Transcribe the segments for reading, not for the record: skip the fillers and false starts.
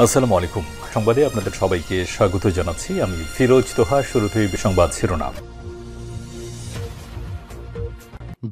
আসসালামু আলাইকুম। সংবাদে আপনাদের সবাইকে স্বাগত জানাচ্ছি। আমি ফিরোজ তোহা। শুরুতেই সংবাদ শিরোনাম।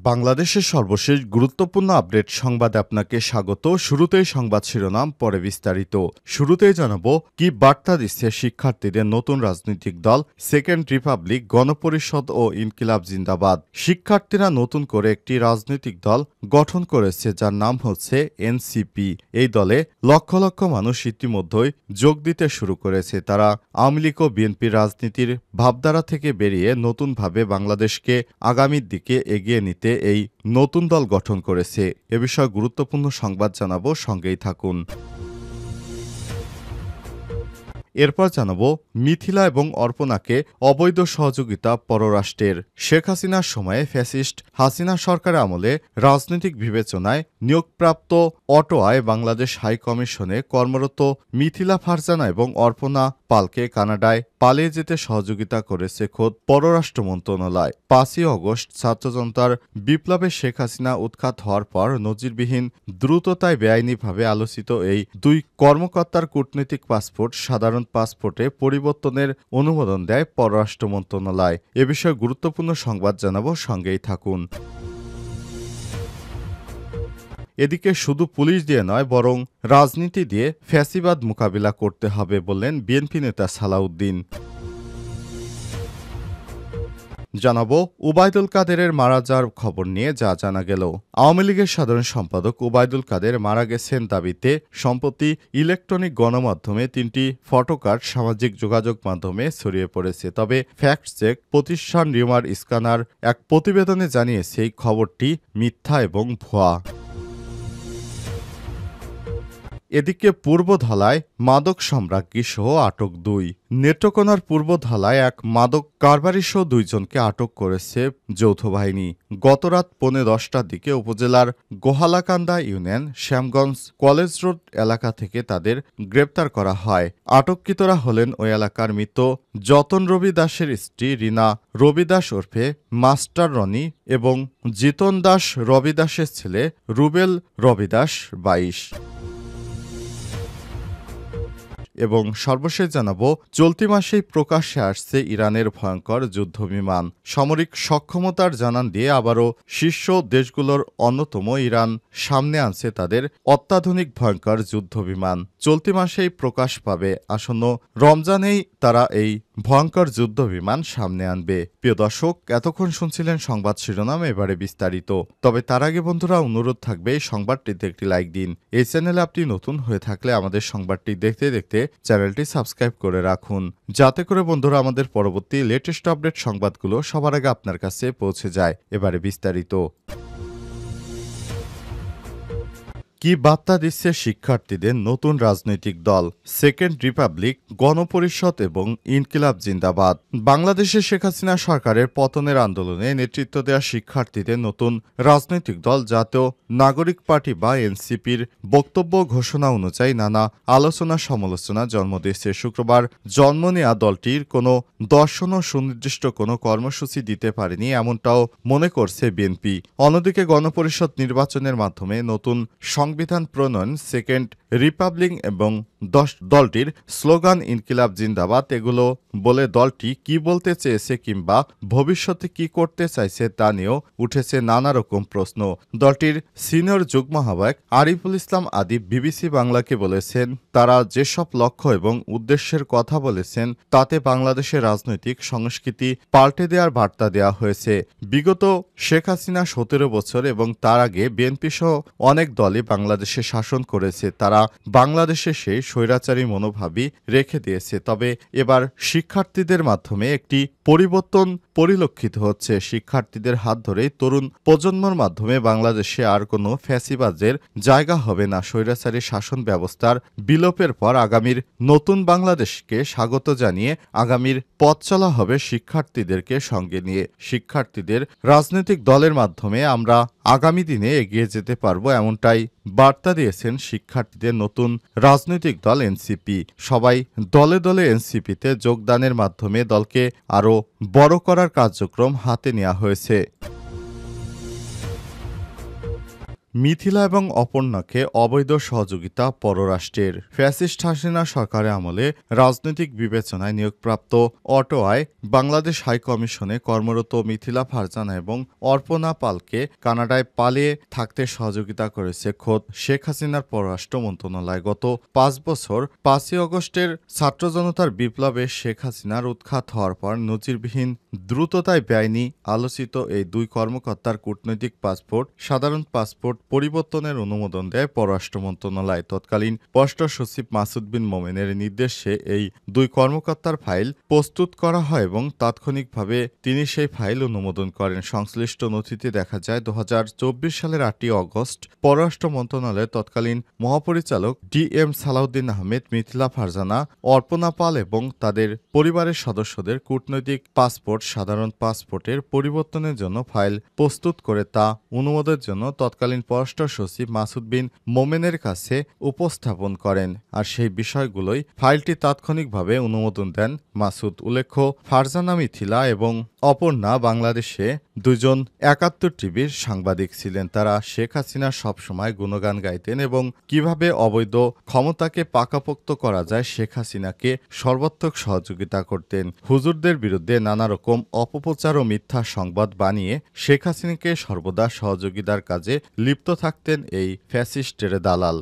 বাংলাদেশের সর্বশেষ গুরুত্বপূর্ণ আপডেট সংবাদে আপনাকে স্বাগত। শুরুতেই সংবাদ শিরোনাম, পরে বিস্তারিত। শুরুতেই জানাবো কি বার্তা দিচ্ছে শিক্ষার্থীদের নতুন রাজনৈতিক দল সেকেন্ড রিপাবলিক, গণপরিষদ ও ইনকিলাব জিন্দাবাদ। শিক্ষার্থীরা নতুন করে একটি রাজনৈতিক দল গঠন করেছে যার নাম হচ্ছে এনসিপি। এই দলে লক্ষ লক্ষ মানুষ ইতিমধ্যেই যোগ দিতে শুরু করেছে। তারা আওয়ামী লীগ ও বিএনপির রাজনীতির ভাবধারা থেকে বেরিয়ে নতুনভাবে বাংলাদেশকে আগামীর দিকে এগিয়ে নিতে এই নতুন দল গঠন করেছে। এ বিষয়ে গুরুত্বপূর্ণ সংবাদ জানাবো, সঙ্গেই থাকুন। এরপর জানাবো মিথিলা এবং অর্পণাকে অবৈধ সহযোগিতা পররাষ্ট্রের। শেখ হাসিনার সময়ে ফ্যাসিস্ট হাসিনা সরকারের আমলে রাজনৈতিক বিবেচনায় নিয়োগপ্রাপ্ত অটোয়ায় বাংলাদেশ হাই কমিশনে কর্মরত মিথিলা ফারজানা এবং অর্পণা পালকে কানাডায় পালিয়ে যেতে সহযোগিতা করেছে খোদ পররাষ্ট্র মন্ত্রণালয়। 5ই অগস্ট ছাত্র জনতার বিপ্লবে শেখ হাসিনা উৎখাত হওয়ার পর নজিরবিহীন দ্রুততায় বেআইনিভাবে আলোচিত এই দুই কর্মকর্তার কূটনৈতিক পাসপোর্ট সাধারণ পাসপোর্টে পরিবর্তনের অনুমোদন দেয় পররাষ্ট্র মন্ত্রণালয়। এ বিষয়ে গুরুত্বপূর্ণ সংবাদ জানাবো, সঙ্গেই থাকুন। এদিকে শুধু পুলিশ দিয়ে নয়, বরং রাজনীতি দিয়ে ফ্যাসিবাদ মোকাবিলা করতে হবে বললেন বিএনপি নেতা সালাউদ্দিন। জানাবো উবায়দুল কাদেরের মারা যাওয়ার খবর নিয়ে যা জানা গেল। আওয়ামী লীগের সাধারণ সম্পাদক উবায়দুল কাদের মারা গেছেন দাবিতে সম্প্রতি ইলেকট্রনিক গণমাধ্যমে 3টি ফটোকার্ড সামাজিক যোগাযোগ মাধ্যমে ছড়িয়ে পড়েছে। তবে ফ্যাক্ট চেক প্রতিষ্ঠান রিউমার স্ক্যানার এক প্রতিবেদনে জানিয়েছে এই খবরটি মিথ্যা এবং ভুয়া। এদিকে পূর্বধলায় মাদক সম্রাজ্ঞী সহ আটক 2। নেত্রকোনার পূর্বধলায় এক মাদক কারবারি সহ 2 জনকে আটক করেছে যৌথ বাহিনী। গতরাত 10:15টার দিকে উপজেলার গোহালাকান্দা ইউনিয়ন শ্যামগঞ্জ কলেজ রোড এলাকা থেকে তাদের গ্রেপ্তার করা হয়। আটককৃতরা হলেন ওই এলাকার মৃত যতন রবি দাসের স্ত্রী রিনা রবি দাস ওরফে মাস্টার রনি এবং জিতন দাস রবি দাসের ছেলে রুবেল রবি দাস 22। এবং সর্বশেষ জানাবো চলতি মাসেই প্রকাশ্যে আসছে ইরানের ভয়ঙ্কর যুদ্ধবিমান। সামরিক সক্ষমতার জানান দিয়ে আবারও শীর্ষ দেশগুলোর অন্যতম ইরান সামনে আনছে তাদের অত্যাধুনিক ভয়ঙ্কর যুদ্ধবিমান। চলতি মাসেই প্রকাশ পাবে। আসন্ন রমজানেই তারা এই ভয়ঙ্কর যুদ্ধবিমান সামনে আনবে। প্রিয় দর্শক, এতক্ষণ শুনছিলেন সংবাদ শিরোনাম, এবারে বিস্তারিত। তবে তার আগে বন্ধুরা, অনুরোধ থাকবে এই সংবাদটিতে একটি লাইক দিন। এই চ্যানেলে আপনি নতুন হয়ে থাকলে আমাদের সংবাদটি দেখতে দেখতে চ্যানেলটি সাবস্ক্রাইব করে রাখুন, যাতে করে বন্ধুরা আমাদের পরবর্তী লেটেস্ট আপডেট সংবাদগুলো সবার আগে আপনার কাছে পৌঁছে যায়। এবারে বিস্তারিত। কি বার্তা দিচ্ছে শিক্ষার্থীদের নতুন রাজনৈতিক দল সেকেন্ড রিপাবলিক, গণপরিষদ এবং ইনকিলাব জিন্দাবাদ। বাংলাদেশে শেখ হাসিনা সরকারের পতনের আন্দোলনে নেতৃত্ব দেওয়া শিক্ষার্থীদের নতুন রাজনৈতিক দল জাতীয় নাগরিক পার্টি বা এনসিপির বক্তব্য ঘোষণা অনুযায়ী নানা আলোচনা সমালোচনা জন্ম দিয়েছে। শুক্রবার জন্ম নেওয়া দলটির কোনো দর্শন ও সুনির্দিষ্ট কোনো কর্মসূচি দিতে পারেনি, এমনটাও মনে করছে বিএনপি। অন্যদিকে গণপরিষদ নির্বাচনের মাধ্যমে নতুন সংবিধান প্রণয়ন, সেকেন্ড রিপাবলিক এবং দলটির স্লোগান ইনকিলাব জিন্দাবাদ, এগুলো বলে দলটি কি বলতে চেয়েছে কিংবা ভবিষ্যতে কি করতে চাইছে তা নিয়েও উঠেছে নানা রকম প্রশ্ন। দলটির সিনিয়র যুগ্ম আহ্বায়ক আরিফুল ইসলাম আদিব বিবিসি বাংলাকে বলেছেন, তারা যেসব লক্ষ্য এবং উদ্দেশ্যের কথা বলেছেন তাতে বাংলাদেশের রাজনৈতিক সংস্কৃতি পাল্টে দেওয়ার বার্তা দেওয়া হয়েছে। বিগত শেখ হাসিনা 17 বছর এবং তার আগে বিএনপি সহ অনেক দলই বাংলাদেশে শাসন করেছে। তারা বাংলাদেশে সেই স্বৈরাচারী মনোভাবই রেখে দিয়েছে। তবে এবার শিক্ষার্থীদের মাধ্যমে একটি পরিবর্তন পরিলক্ষিত হচ্ছে। শিক্ষার্থীদের হাত ধরেই তরুণ প্রজন্মের মাধ্যমে বাংলাদেশে আর কোনো ফ্যাসিবাদের জায়গা হবে না। স্বৈরাচারী শাসন ব্যবস্থার বিলোপের পর আগামীর নতুন বাংলাদেশকে স্বাগত জানিয়ে আগামীর পথ চলা হবে শিক্ষার্থীদেরকে সঙ্গে নিয়ে। শিক্ষার্থীদের রাজনৈতিক দলের মাধ্যমে আমরা আগামী দিনে এগিয়ে যেতে পারব, এমনটাই বার্তা দিয়েছেন শিক্ষার্থীদের নতুন রাজনৈতিক দল এনসিপি। সবাই দলে দলে এনসিপিতে যোগদানের মাধ্যমে দলকে আরও বড় করার কার্যক্রম হাতে নেওয়া হয়েছে। মিথিলা এবং অপর্ণাকে অবৈধ সহযোগিতা পররাষ্ট্রের। ফ্যাসিস্ট হাসিনা সরকারের আমলে রাজনৈতিক বিবেচনায় নিয়োগপ্রাপ্ত অটোয়ায় বাংলাদেশ হাইকমিশনে কর্মরত মিথিলা ফারজানা এবং অর্পণা পালকে কানাডায় পালিয়ে থাকতে সহযোগিতা করেছে খোদ শেখ হাসিনার পররাষ্ট্র মন্ত্রণালয়। গত 5 বছর 5ই আগস্টের ছাত্র জনতার বিপ্লবে শেখ হাসিনার উৎখাত হওয়ার পর নজিরবিহীন দ্রুততায় বেআইনি আলোচিত এই দুই কর্মকর্তার কূটনৈতিক পাসপোর্ট, সাধারণ পাসপোর্ট পরিবর্তনের অনুমোদন দেয় পররাষ্ট্র মন্ত্রণালয়। তৎকালীন পররাষ্ট্র সচিব মাসুদ বিন মোমেনের নির্দেশে এই দুই কর্মকর্তার ফাইল প্রস্তুত করা হয় এবং তাৎক্ষণিকভাবে তিনি সেই ফাইল অনুমোদন করেন। সংশ্লিষ্ট নথিতে দেখা যায় 2024 সালের 8ই আগস্ট পররাষ্ট্র মন্ত্রণালয়ের তৎকালীন মহাপরিচালক DM সালাউদ্দিন আহমেদ মিথিলা ফারজানা, অর্পণা পাল এবং তাদের পরিবারের সদস্যদের কূটনৈতিক পাসপোর্ট, সাধারণ পাসপোর্টের পরিবর্তনের জন্য ফাইল প্রস্তুত করে তা অনুমোদনের জন্য তৎকালীন পররাষ্ট্র সচিব মাসুদ বিন মোমেনের কাছে উপস্থাপন করেন। আর সেই বিষয়গুলোই ফাইলটি তাৎক্ষণিকভাবে অনুমোদন দেন মাসুদ। উল্লেখ্য, ফারজানা মিথিলা এবং অপর্ণা বাংলাদেশে দুজন 71 টিভির সাংবাদিক ছিলেন। তারা শেখ হাসিনা সবসময় গুণগান গাইতেন এবং কিভাবে অবৈধ ক্ষমতাকে পাকাপোক্ত করা যায় শেখ হাসিনাকে সর্বাত্মক সহযোগিতা করতেন। হুজুরদের বিরুদ্ধে নানা রকম অপপ্রচার ও মিথ্যা সংবাদ বানিয়ে শেখ হাসিনাকে সর্বদা সহযোগিতার কাজে লিপ্ত থাকতেন এই ফ্যাসিস্টের দালাল।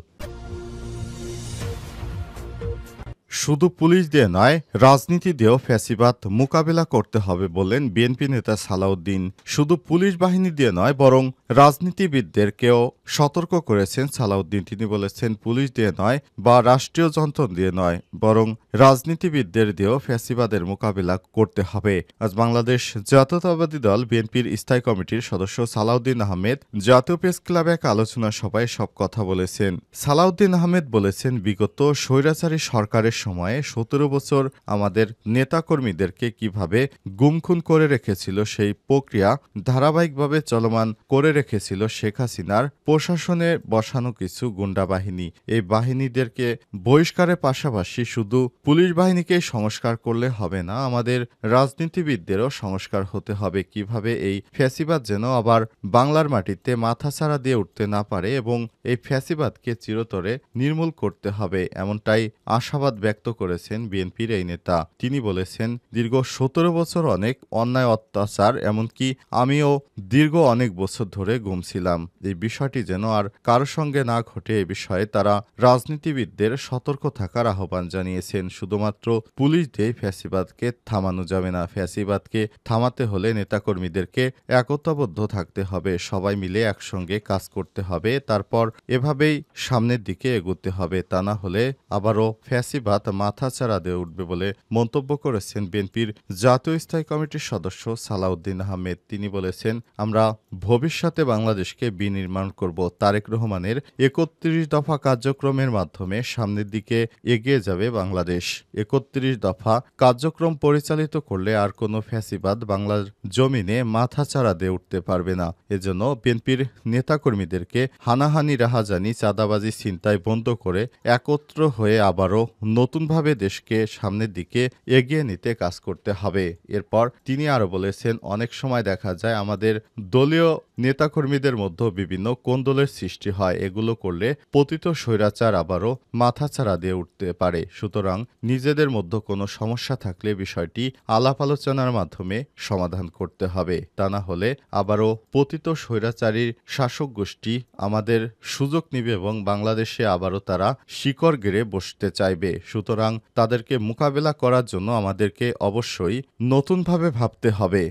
শুধু পুলিশ দিয়ে নয়, রাজনীতি দিয়েও ফ্যাসিবাদ মোকাবেলা করতে হবে বললেন বিএনপি নেতা সালাউদ্দিন। শুধু পুলিশ বাহিনী দিয়ে নয়, বরং রাজনীতিবিদদেরকেও সতর্ক করেছেন সালাউদ্দিন। তিনি বলেছেন, পুলিশ দিয়ে নয় বা রাষ্ট্রীয় যন্ত্র দিয়ে নয়, বরং রাজনীতিবিদদের দিয়েও ফ্যাসিবাদের মোকাবেলা করতে হবে। আজ বাংলাদেশ জাতীয়তাবাদী দল বিএনপির স্থায়ী কমিটির সদস্য সালাউদ্দিন আহমেদ জাতীয় প্রেস ক্লাবে এক আলোচনা সভায় সব কথা বলেছেন। সালাউদ্দিন আহমেদ বলেছেন, বিগত স্বৈরাচারী সরকারের সময়ে 17 বছর আমাদের নেতাকর্মীদেরকে কিভাবে গুমখুন করে রেখেছিল, সেই প্রক্রিয়া ধারাবাহিকভাবে চলমান করে রেখেছিল শেখ হাসিনার প্রশাসনে বসানো কিছু গুন্ডা বাহিনী। এই বাহিনীদেরকে বহিষ্কারের পাশাপাশি শুধু পুলিশ বাহিনীকে সংস্কার করলে হবে না, আমাদের রাজনীতিবিদদেরও সংস্কার হতে হবে। কিভাবে এই ফ্যাসিবাদ যেন আবার বাংলার মাটিতে মাথাছাড়া দিয়ে উঠতে না পারে এবং এই ফ্যাসিবাদকে চিরতরে নির্মূল করতে হবে, এমনটাই আশাবাদ ব্যক্ত করেছেন বিএনপির এই নেতা। তিনি বলেছেন, দীর্ঘ 17 বছর অনেক অন্যায় অত্যাচার, এমনকি আমিও দীর্ঘ অনেক বছর ধরে ঘুমছিলাম। এই বিষয়টি যেন আর কারো সঙ্গে না ঘটে, এ বিষয়ে তারা রাজনীতিবিদদের সতর্ক থাকার আহ্বান জানিয়েছেন। শুধুমাত্র পুলিশ দিয়ে ফ্যাসিবাদকে থামানো যাবে না। ফ্যাসিবাদকে থামাতে হলে নেতাকর্মীদেরকে একতাবদ্ধ থাকতে হবে, সবাই মিলে একসঙ্গে কাজ করতে হবে, তারপর এভাবেই সামনের দিকে এগোতে হবে। তা না হলে আবারও ফ্যাসিবাদ মাথাচাড়া দিয়ে উঠবে বলে মন্তব্য করেছেন বিএনপির জাতীয় স্থায়ী কমিটির সদস্য সালাউদ্দিন আহমেদ। তিনি বলেছেন, আমরা ভবিষ্যতে বাংলাদেশকে বিনির্মাণ করব। তারেক রহমানের 31 দফা কার্যক্রমের মাধ্যমে সামনের দিকে এগিয়ে যাবে বাংলাদেশ। 31 দফা কার্যক্রম পরিচালিত করলে আর কোনো ফ্যাসিবাদ বাংলার জমিনে মাথাচাড়া দিয়ে উঠতে পারবে না। এজন্য বিএনপির নেতাকর্মীদেরকে হানাহানি, রাহাজানি, চাঁদাবাজি, ছিনতাই বন্ধ করে একত্র হয়ে আবারও নতুনভাবে দেশকে সামনের দিকে এগিয়ে নিতে কাজ করতে হবে। এরপর তিনি আরো বলেছেন, অনেক সময় দেখা যায় আমাদের দলীয় নেতাকর্মীদের মধ্যে বিভিন্ন কোন্দলের সৃষ্টি হয়। এগুলো করলে পতিত স্বৈরাচার আবারও মাথাচাড়া দিয়ে উঠতে পারে। সুতরাং নিজেদের মধ্যে কোনো সমস্যা থাকলে বিষয়টি আলাপ আলোচনার মাধ্যমে সমাধান করতে হবে। তা না হলে আবারও পতিত স্বৈরাচারীর শাসক গোষ্ঠী আমাদের সুযোগ নিবে এবং বাংলাদেশে আবারও তারা শিকড় গেড়ে বসতে চাইবে। সুতরাং তাদেরকে মোকাবেলা করার জন্য আমাদেরকে অবশ্যই নতুনভাবে ভাবতে হবে।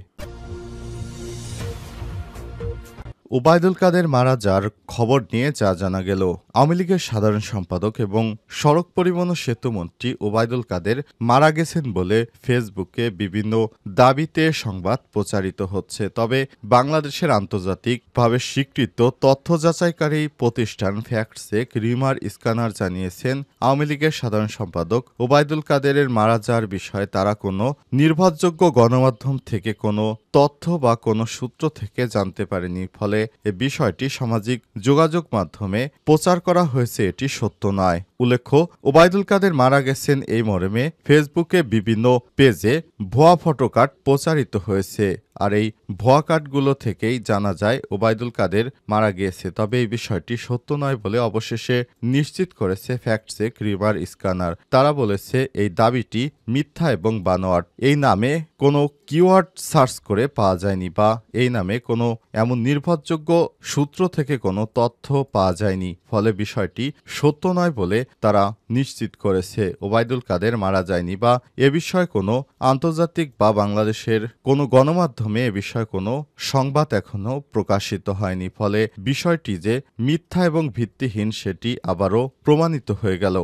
ওবায়দুল কাদের মারা যাওয়ার খবর নিয়ে যা জানা গেল, আওয়ামী লীগের সাধারণ সম্পাদক এবং সড়ক পরিবহন ও সেতু মন্ত্রী ওবায়দুল কাদের মারা গেছেন বলে ফেসবুকে বিভিন্ন দাবিতে সংবাদ প্রচারিত হচ্ছে। তবে বাংলাদেশের আন্তর্জাতিকভাবে স্বীকৃত তথ্য যাচাইকারী প্রতিষ্ঠান ফ্যাক্টচেক রিমার স্ক্যানার জানিয়েছেন, আওয়ামী লীগের সাধারণ সম্পাদক ওবায়দুল কাদেরের মারা যাওয়ার বিষয়ে তারা কোনো নির্ভরযোগ্য গণমাধ্যম থেকে কোনো তথ্য বা কোনো সূত্র থেকে জানতে পারেনি। ফলে এ বিষয়টি সামাজিক যোগাযোগ মাধ্যমে প্রচার করা হয়েছে, এটি সত্য নয়। উল্লেখ্য, ওবায়দুল কাদের মারা গেছেন এই মর্মে ফেসবুকে বিভিন্ন পেজে ভুয়া ফটোকার্ড প্রচারিত হয়েছে। আর এই ভুয়া কার্ডগুলো থেকেই জানা যায় ওবায়দুল কাদের মারা গিয়েছে। তবে এই বিষয়টি সত্য নয় বলে অবশেষে নিশ্চিত করেছে ফ্যাক্ট চেক রিভার স্ক্যানার। তারা বলেছে এই দাবিটি মিথ্যা এবং বানোয়াট। এই নামে কোনো কিওয়ার্ড সার্চ করে পাওয়া যায়নি বা এই নামে কোনো এমন নির্ভরযোগ্য সূত্র থেকে কোনো তথ্য পাওয়া যায়নি। ফলে বিষয়টি সত্য নয় বলে তারা নিশ্চিত করেছে ওবায়দুল কাদের মারা যায়নি বা এ বিষয়ে কোনো আন্তর্জাতিক বা বাংলাদেশের কোনো গণমাধ্যমে এ বিষয়ে কোনো সংবাদ এখনো প্রকাশিত হয়নি। ফলে বিষয়টি যে মিথ্যা এবং ভিত্তিহীন সেটি আবারও প্রমাণিত হয়ে গেল।